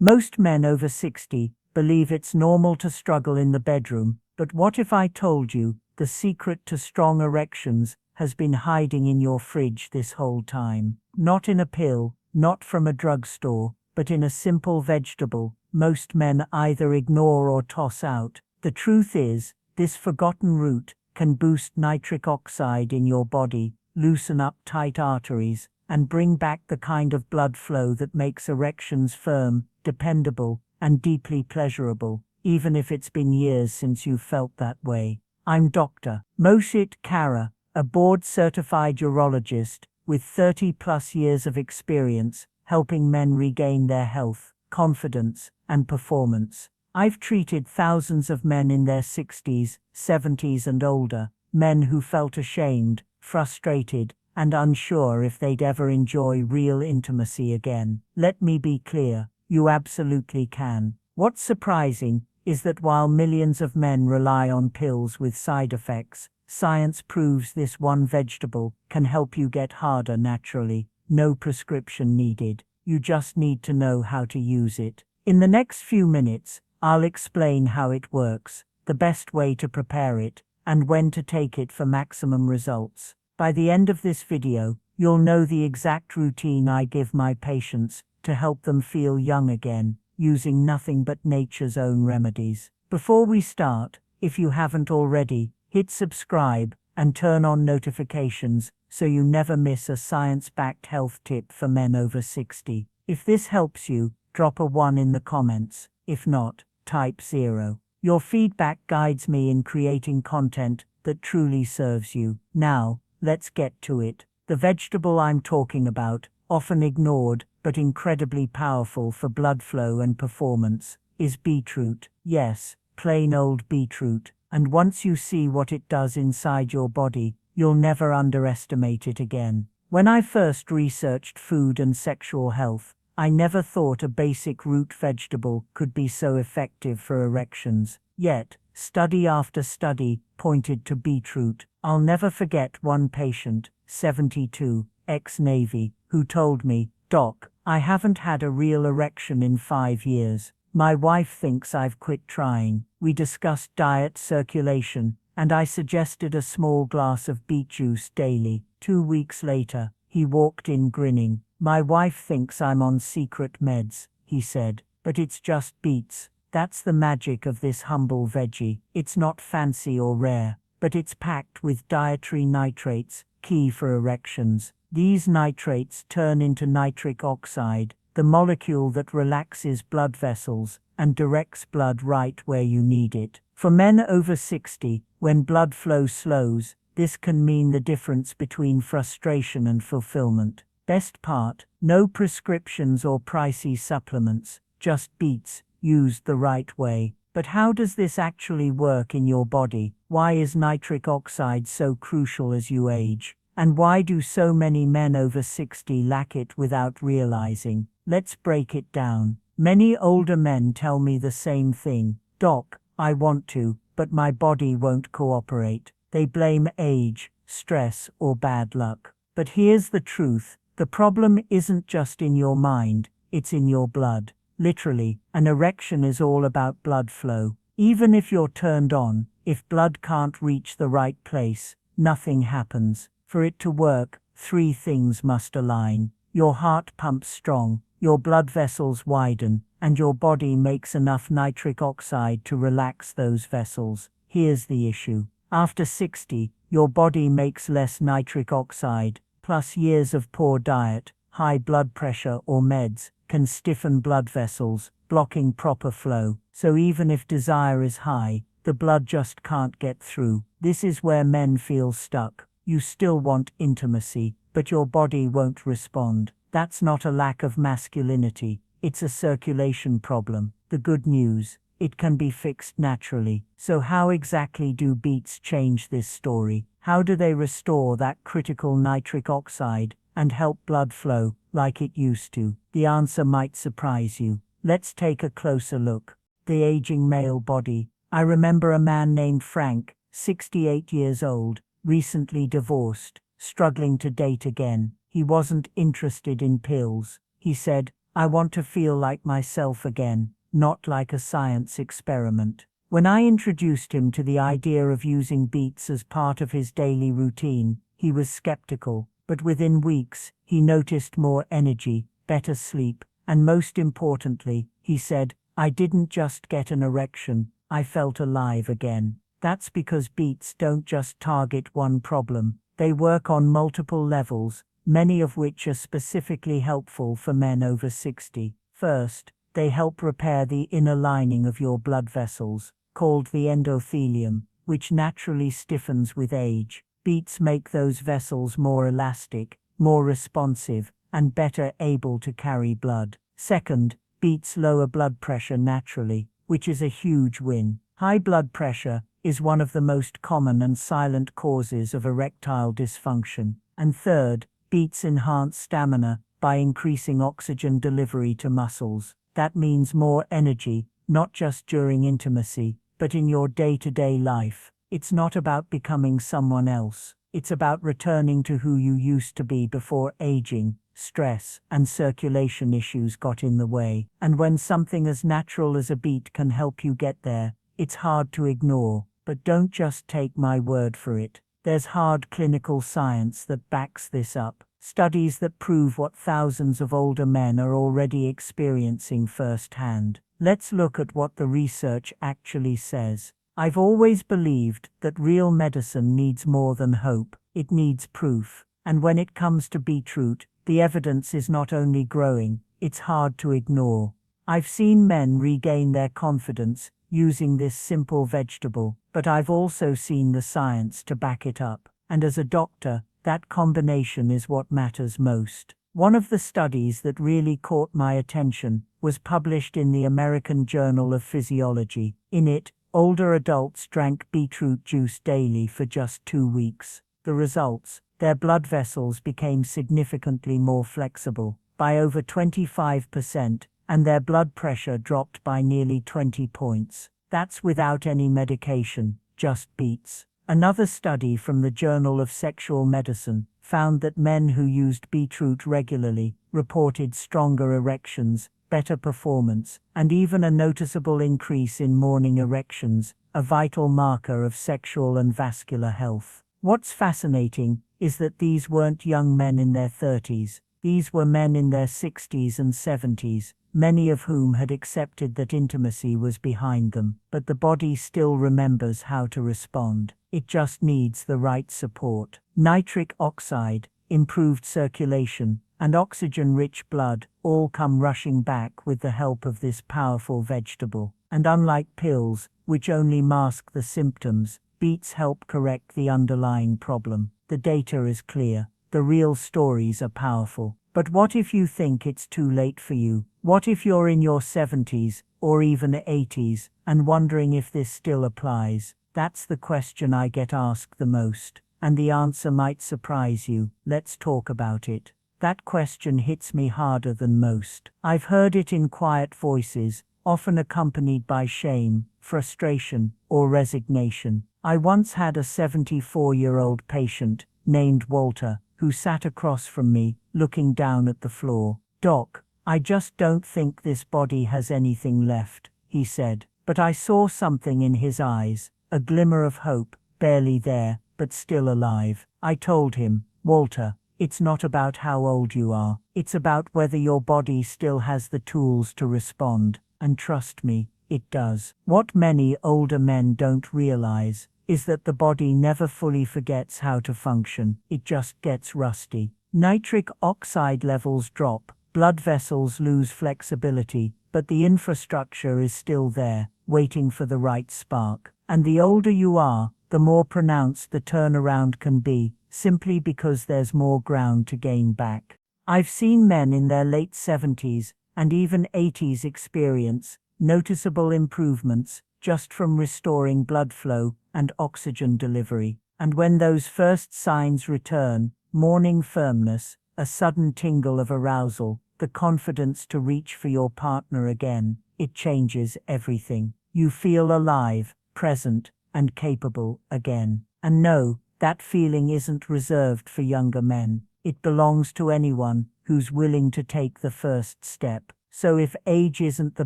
Most men over 60 believe it's normal to struggle in the bedroom, but what if I told you the secret to strong erections has been hiding in your fridge this whole time? Not in a pill, not from a drugstore, but in a simple vegetable most men either ignore or toss out. The truth is, this forgotten root can boost nitric oxide in your body, loosen up tight arteries, and bring back the kind of blood flow that makes erections firm, dependable, and deeply pleasurable, even if it's been years since you felt that way. I'm Dr. Mohit Khera, a board-certified urologist with 30-plus years of experience helping men regain their health, confidence, and performance. I've treated thousands of men in their 60s, 70s, and older, men who felt ashamed, frustrated, and unsure if they'd ever enjoy real intimacy again. Let me be clear, you absolutely can. What's surprising is that while millions of men rely on pills with side effects, science proves this one vegetable can help you get harder naturally. No prescription needed. You just need to know how to use it. In the next few minutes, I'll explain how it works, the best way to prepare it, and when to take it for maximum results. By the end of this video, you'll know the exact routine I give my patients to help them feel young again, using nothing but nature's own remedies. Before we start, if you haven't already, hit subscribe and turn on notifications so you never miss a science-backed health tip for men over 60. If this helps you, drop a 1 in the comments. If not, type 0. Your feedback guides me in creating content that truly serves you. Now, let's get to it. The vegetable I'm talking about, often ignored but incredibly powerful for blood flow and performance, is beetroot. Yes, plain old beetroot. And once you see what it does inside your body, you'll never underestimate it again. When I first researched food and sexual health, I never thought a basic root vegetable could be so effective for erections. Yet, study after study pointed to beetroot. I'll never forget one patient, 72, ex-Navy, who told me, "Doc, I haven't had a real erection in 5 years. My wife thinks I've quit trying." We discussed diet, circulation, and I suggested a small glass of beet juice daily. 2 weeks later, he walked in grinning. "My wife thinks I'm on secret meds," he said, "but it's just beets. That's the magic of this humble veggie. It's not fancy or rare, but it's packed with dietary nitrates, key for erections. These nitrates turn into nitric oxide, the molecule that relaxes blood vessels and directs blood right where you need it. For men over 60, when blood flow slows, this can mean the difference between frustration and fulfillment. Best part, no prescriptions or pricey supplements, just beets, used the right way. But how does this actually work in your body? Why is nitric oxide so crucial as you age? And why do so many men over 60 lack it without realizing? Let's break it down. Many older men tell me the same thing. "Doc, I want to, but my body won't cooperate." They blame age, stress, or bad luck. But here's the truth. The problem isn't just in your mind, it's in your blood. Literally, an erection is all about blood flow. Even if you're turned on, if blood can't reach the right place, nothing happens. For it to work, 3 things must align. Your heart pumps strong, your blood vessels widen, and your body makes enough nitric oxide to relax those vessels. Here's the issue. After 60, your body makes less nitric oxide, plus years of poor diet, high blood pressure or meds can stiffen blood vessels, blocking proper flow. So even if desire is high, the blood just can't get through. This is where men feel stuck. You still want intimacy, but your body won't respond. That's not a lack of masculinity, it's a circulation problem. The good news, it can be fixed naturally. So how exactly do beets change this story? How do they restore that critical nitric oxide and help blood flow like it used to? The answer might surprise you. Let's take a closer look. The aging male body. I remember a man named Frank, 68 years old, recently divorced, struggling to date again. He wasn't interested in pills. He said, I want to feel like myself again, not like a science experiment. When I introduced him to the idea of using beets as part of his daily routine, he was skeptical, but within weeks, he noticed more energy, better sleep, and most importantly, he said, "I didn't just get an erection, I felt alive again." That's because beets don't just target one problem, they work on multiple levels, many of which are specifically helpful for men over 60. First, they help repair the inner lining of your blood vessels, called the endothelium, which naturally stiffens with age. Beets make those vessels more elastic, more responsive, and better able to carry blood. Second, beets lower blood pressure naturally, which is a huge win. High blood pressure is one of the most common and silent causes of erectile dysfunction. And third, beets enhance stamina by increasing oxygen delivery to muscles. That means more energy, not just during intimacy, but in your day-to-day life. It's not about becoming someone else. It's about returning to who you used to be before aging, stress, and circulation issues got in the way. And when something as natural as a beet can help you get there, it's hard to ignore. But don't just take my word for it. There's hard clinical science that backs this up. Studies that prove what thousands of older men are already experiencing firsthand. Let's look at what the research actually says. I've always believed that real medicine needs more than hope, it needs proof. And when it comes to beetroot, the evidence is not only growing, it's hard to ignore. I've seen men regain their confidence using this simple vegetable, but I've also seen the science to back it up. And as a doctor, that combination is what matters most. One of the studies that really caught my attention was published in the American Journal of Physiology. In it, older adults drank beetroot juice daily for just 2 weeks. The results: their blood vessels became significantly more flexible, by over 25%, and their blood pressure dropped by nearly 20 points. That's without any medication, just beets. Another study from the Journal of Sexual Medicine found that men who used beetroot regularly reported stronger erections, better performance, and even a noticeable increase in morning erections, a vital marker of sexual and vascular health. What's fascinating is that these weren't young men in their 30s. These were men in their 60s and 70s, many of whom had accepted that intimacy was behind them, but the body still remembers how to respond. It just needs the right support. Nitric oxide, improved circulation, and oxygen-rich blood all come rushing back with the help of this powerful vegetable. And unlike pills, which only mask the symptoms, beets help correct the underlying problem. The data is clear. The real stories are powerful. But what if you think it's too late for you? What if you're in your 70s, or even 80s, and wondering if this still applies? That's the question I get asked the most, and the answer might surprise you. Let's talk about it. That question hits me harder than most. I've heard it in quiet voices, often accompanied by shame, frustration, or resignation. I once had a 74-year-old patient, named Walter, who sat across from me, looking down at the floor. "Doc, I just don't think this body has anything left," he said. But I saw something in his eyes, a glimmer of hope, barely there, but still alive. I told him, "Walter, it's not about how old you are. It's about whether your body still has the tools to respond. And trust me, it does." What many older men don't realize is that the body never fully forgets how to function, it just gets rusty. Nitric oxide levels drop, blood vessels lose flexibility, but the infrastructure is still there, waiting for the right spark. And the older you are, the more pronounced the turnaround can be, simply because there's more ground to gain back. I've seen men in their late 70s and even 80s experience noticeable improvements just from restoring blood flow and oxygen delivery. And when those first signs return, morning firmness, a sudden tingle of arousal, the confidence to reach for your partner again, it changes everything. You feel alive, present, and capable again. And no, that feeling isn't reserved for younger men. It belongs to anyone who's willing to take the first step. So if age isn't the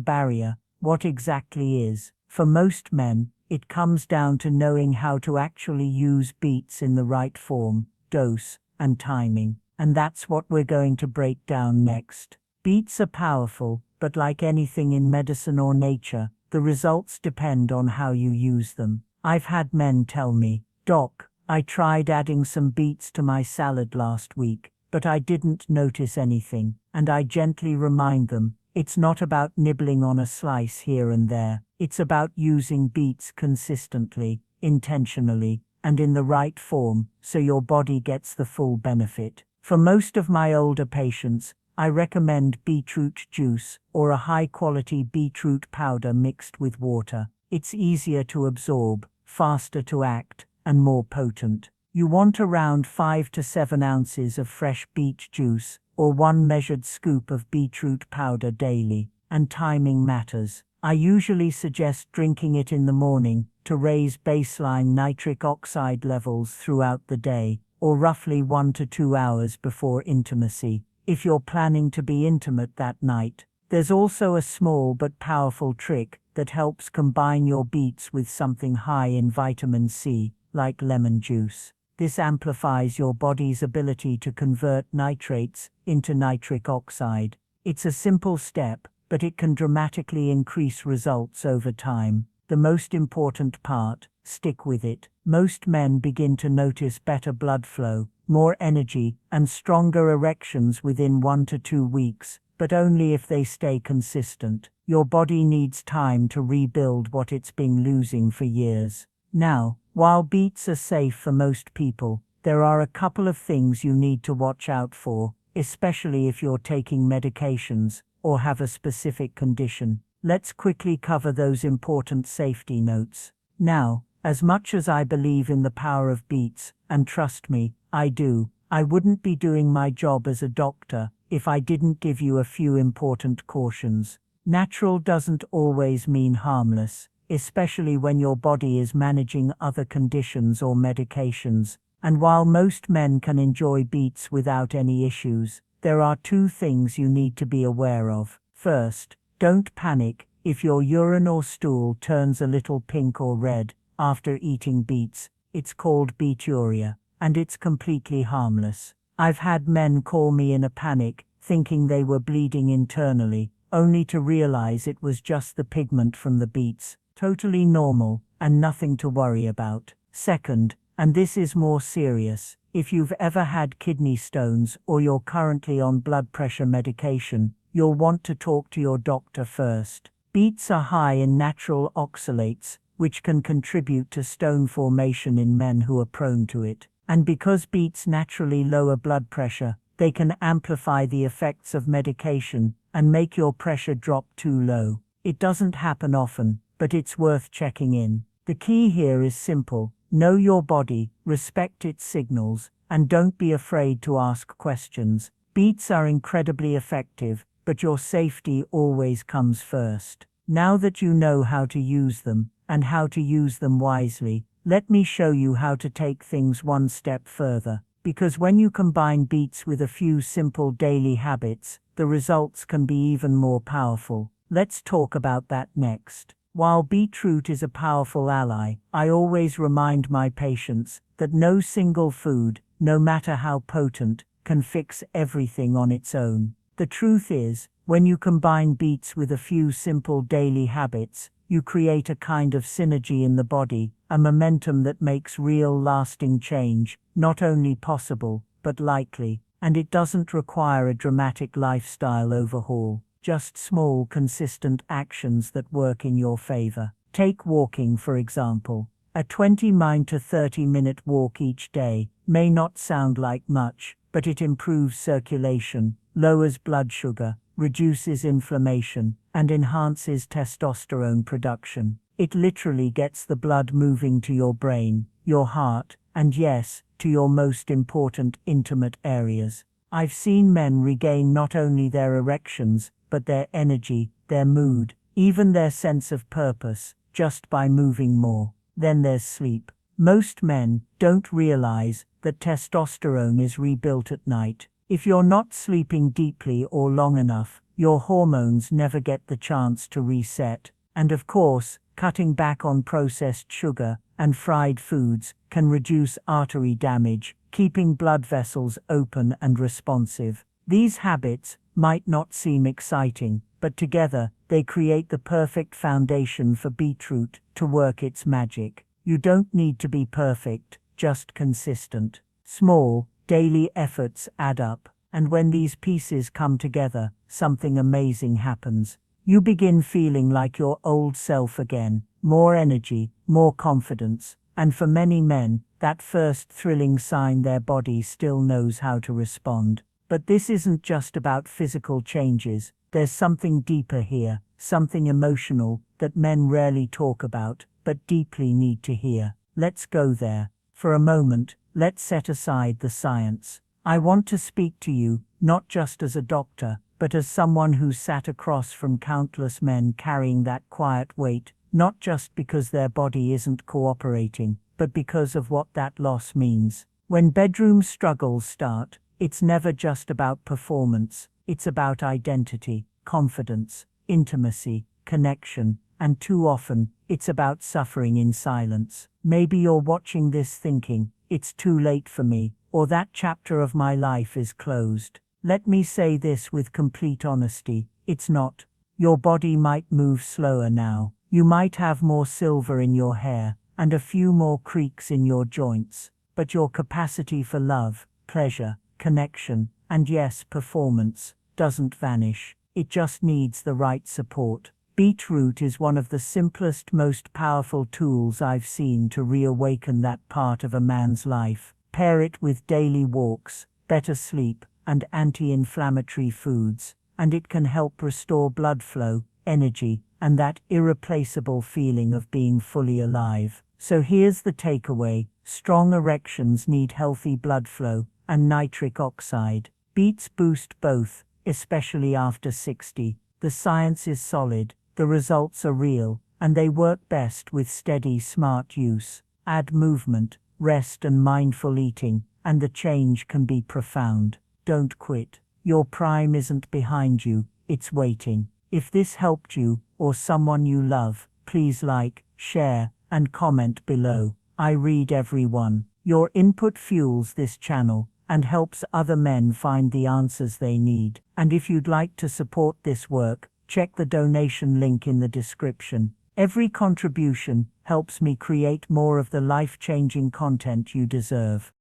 barrier, what exactly is? For most men, it comes down to knowing how to actually use beets in the right form, dose, and timing. And that's what we're going to break down next. Beets are powerful, but like anything in medicine or nature, the results depend on how you use them. I've had men tell me, "Doc, I tried adding some beets to my salad last week, but I didn't notice anything." And I gently remind them, it's not about nibbling on a slice here and there. It's about using beets consistently, intentionally, and in the right form, so your body gets the full benefit. For most of my older patients, I recommend beetroot juice or a high-quality beetroot powder mixed with water. It's easier to absorb, faster to act, and more potent. You want around 5 to 7 ounces of fresh beet juice or 1 measured scoop of beetroot powder daily, and timing matters. I usually suggest drinking it in the morning to raise baseline nitric oxide levels throughout the day, or roughly 1 to 2 hours before intimacy, if you're planning to be intimate that night. There's also a small but powerful trick that helps combine your beets with something high in vitamin C, like lemon juice. This amplifies your body's ability to convert nitrates into nitric oxide. It's a simple step, but it can dramatically increase results over time. The most important part, stick with it. Most men begin to notice better blood flow, more energy, and stronger erections within 1 to 2 weeks, but only if they stay consistent. Your body needs time to rebuild what it's been losing for years. Now, while beets are safe for most people, there are a couple of things you need to watch out for, especially if you're taking medications or have a specific condition. Let's quickly cover those important safety notes. Now, as much as I believe in the power of beets, and trust me, I do, I wouldn't be doing my job as a doctor if I didn't give you a few important cautions. Natural doesn't always mean harmless, especially when your body is managing other conditions or medications. And while most men can enjoy beets without any issues, there are 2 things you need to be aware of. First, don't panic if your urine or stool turns a little pink or red after eating beets. It's called beeturia, and it's completely harmless. I've had men call me in a panic, thinking they were bleeding internally, only to realize it was just the pigment from the beets. Totally normal, and nothing to worry about. Second, and this is more serious, if you've ever had kidney stones or you're currently on blood pressure medication, you'll want to talk to your doctor first. Beets are high in natural oxalates, which can contribute to stone formation in men who are prone to it. And because beets naturally lower blood pressure, they can amplify the effects of medication and make your pressure drop too low. It doesn't happen often, but it's worth checking in. The key here is simple. Know your body, respect its signals, and don't be afraid to ask questions. Beets are incredibly effective, but your safety always comes first. Now that you know how to use them, and how to use them wisely, let me show you how to take things one step further. Because when you combine beets with a few simple daily habits, the results can be even more powerful. Let's talk about that next. While beetroot is a powerful ally, I always remind my patients that no single food, no matter how potent, can fix everything on its own. The truth is, when you combine beets with a few simple daily habits, you create a kind of synergy in the body, a momentum that makes real lasting change, not only possible, but likely. And it doesn't require a dramatic lifestyle overhaul. Just small, consistent actions that work in your favor. Take walking, for example. A 20 to 30-minute walk each day may not sound like much, but it improves circulation, lowers blood sugar, reduces inflammation, and enhances testosterone production. It literally gets the blood moving to your brain, your heart, and yes, to your most important intimate areas. I've seen men regain not only their erections, but their energy, their mood, even their sense of purpose, just by moving more. Then there's sleep. Most men don't realize that testosterone is rebuilt at night. If you're not sleeping deeply or long enough, your hormones never get the chance to reset. And of course, cutting back on processed sugar and fried foods can reduce artery damage, keeping blood vessels open and responsive. These habits might not seem exciting, but together they create the perfect foundation for beetroot to work its magic. You don't need to be perfect, just consistent. Small, daily efforts add up, and when these pieces come together, something amazing happens. You begin feeling like your old self again, more energy, more confidence, and for many men, that first thrilling sign their body still knows how to respond. But this isn't just about physical changes, there's something deeper here, something emotional that men rarely talk about, but deeply need to hear. Let's go there. For a moment, let's set aside the science. I want to speak to you, not just as a doctor, but as someone who's sat across from countless men carrying that quiet weight, not just because their body isn't cooperating, but because of what that loss means. When bedroom struggles start, it's never just about performance, it's about identity, confidence, intimacy, connection, and too often, it's about suffering in silence. Maybe you're watching this thinking, it's too late for me, or that chapter of my life is closed. Let me say this with complete honesty, it's not. Your body might move slower now. You might have more silver in your hair, and a few more creaks in your joints, but your capacity for love, pleasure, connection, and yes, performance, doesn't vanish. It just needs the right support. Beetroot is one of the simplest, most powerful tools I've seen to reawaken that part of a man's life. Pair it with daily walks, better sleep, and anti-inflammatory foods, and it can help restore blood flow, energy, and that irreplaceable feeling of being fully alive. So here's the takeaway: strong erections need healthy blood flow and nitric oxide. Beets boost both, especially after 60. The science is solid, the results are real, and they work best with steady, smart use. Add movement, rest, and mindful eating, and the change can be profound. Don't quit. Your prime isn't behind you, it's waiting. If this helped you, or someone you love, please like, share, and comment below. I read every one. Your input fuels this channel and helps other men find the answers they need. And if you'd like to support this work, check the donation link in the description. Every contribution helps me create more of the life-changing content you deserve.